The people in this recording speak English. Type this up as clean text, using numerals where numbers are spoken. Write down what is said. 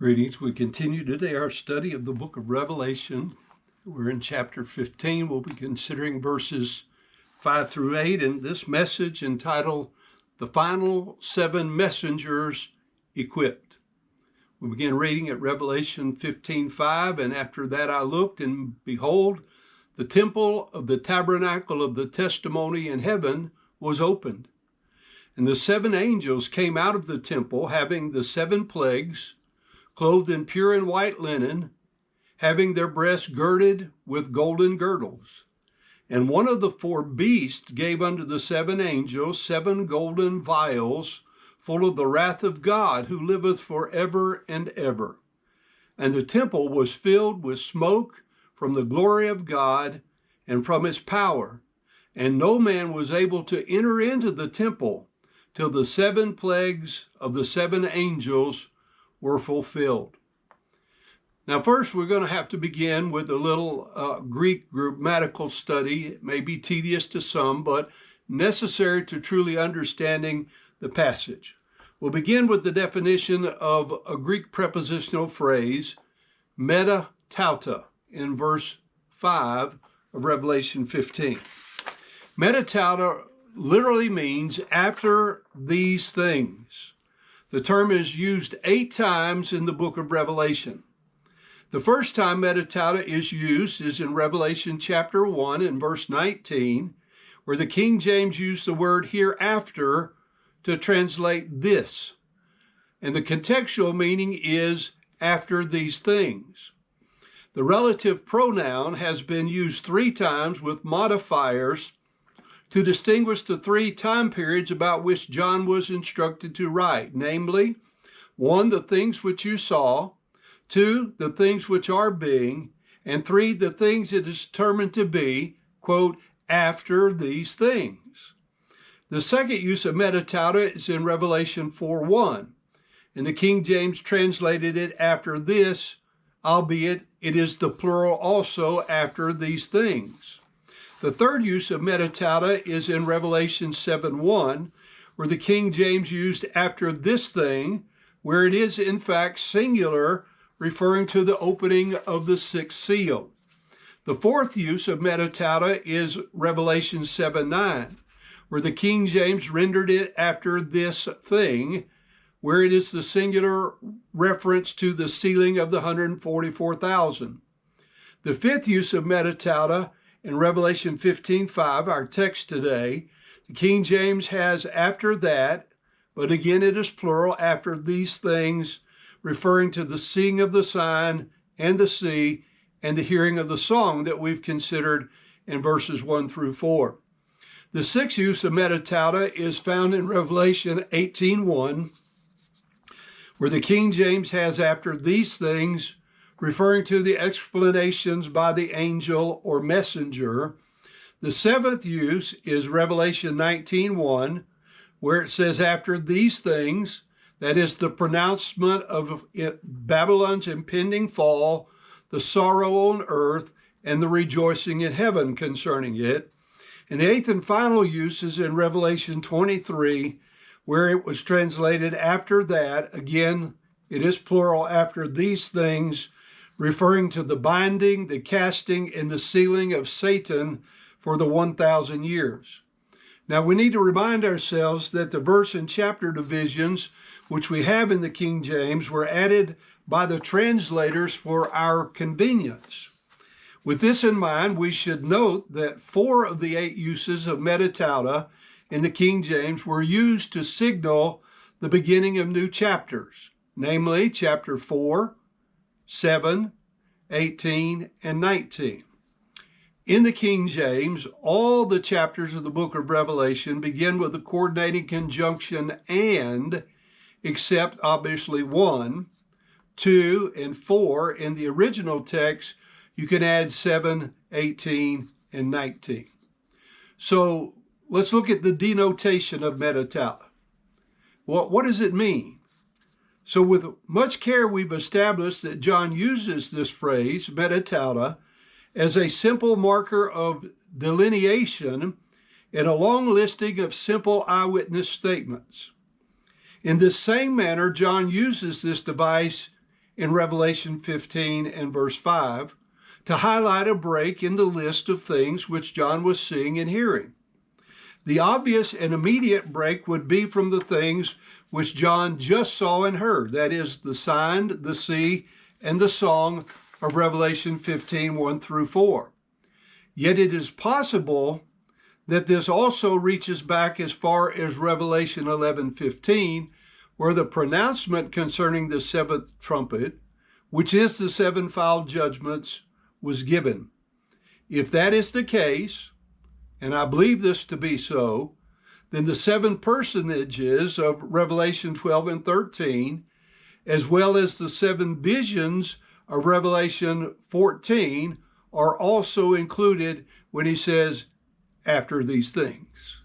Greetings. We continue today our study of the book of Revelation. We're in chapter 15. We'll be considering verses 5 through 8 in this message entitled, The Final Seven Messengers Equipped. We begin reading at Revelation 15:5, and after that I looked, and behold, the temple of the tabernacle of the testimony in heaven was opened. And the seven angels came out of the temple, having the seven plagues, clothed in pure and white linen, having their breasts girded with golden girdles. And one of the four beasts gave unto the seven angels seven golden vials, full of the wrath of God, who liveth for ever and ever. And the temple was filled with smoke from the glory of God and from his power. And no man was able to enter into the temple till the seven plagues of the seven angels were fulfilled. Now, first, we're going to have to begin with a little Greek grammatical study. It may be tedious to some, but necessary to truly understanding the passage. We'll begin with the definition of a Greek prepositional phrase, metatauta, in verse 5 of Revelation 15. Metatauta literally means after these things. The term is used 8 times in the book of Revelation. The first time metatauta is used is in Revelation chapter 1 and verse 19, where the King James used the word hereafter to translate this. And the contextual meaning is after these things. The relative pronoun has been used 3 times with modifiers to distinguish the 3 time periods about which John was instructed to write, namely, 1, the things which you saw, 2, the things which are being, and 3, the things it is determined to be, quote, after these things. The second use of metatauta is in Revelation 4:1, and the King James translated it after this, albeit it is the plural also after these things. The third use of metatauta is in Revelation 7:1, where the King James used after this thing, where it is in fact singular, referring to the opening of the 6th seal. The fourth use of metatauta is Revelation 7:9, where the King James rendered it after this thing, where it is the singular reference to the sealing of the 144,000. The fifth use of metatauta in Revelation 15:5, our text today, the King James has after that, but again it is plural, after these things, referring to the seeing of the sign and the sea and the hearing of the song that we've considered in verses 1 through 4. The sixth use of metatauta is found in Revelation 18:1, where the King James has after these things, referring to the explanations by the angel or messenger. The seventh use is Revelation 19:1, where it says after these things, that is the pronouncement of Babylon's impending fall, the sorrow on earth, and the rejoicing in heaven concerning it. And the eighth and final use is in Revelation 23, where it was translated after that. Again, it is plural, after these things, referring to the binding, the casting, and the sealing of Satan for the 1,000 years. Now, we need to remind ourselves that the verse and chapter divisions, which we have in the King James, were added by the translators for our convenience. With this in mind, we should note that 4 of the 8 uses of metatauta in the King James were used to signal the beginning of new chapters, namely chapter 4, 7, 18, and 19. In the King James, all the chapters of the book of Revelation begin with the coordinating conjunction and, except obviously 1, 2, and 4. In the original text, you can add 7, 18, and 19. So let's look at the denotation of metatauta. What does it mean? So with much care, we've established that John uses this phrase, metatauta, as a simple marker of delineation in a long listing of simple eyewitness statements. In this same manner, John uses this device in Revelation 15 and verse 5 to highlight a break in the list of things which John was seeing and hearing. The obvious and immediate break would be from the things which John just saw and heard, that is, the sign, the sea, and the song of Revelation 15, 1 through 4. Yet it is possible that this also reaches back as far as Revelation 11:15, where the pronouncement concerning the seventh trumpet, which is the sevenfold judgments, was given. If that is the case, and I believe this to be so, then the seven personages of Revelation 12 and 13, as well as the seven visions of Revelation 14, are also included when he says, after these things.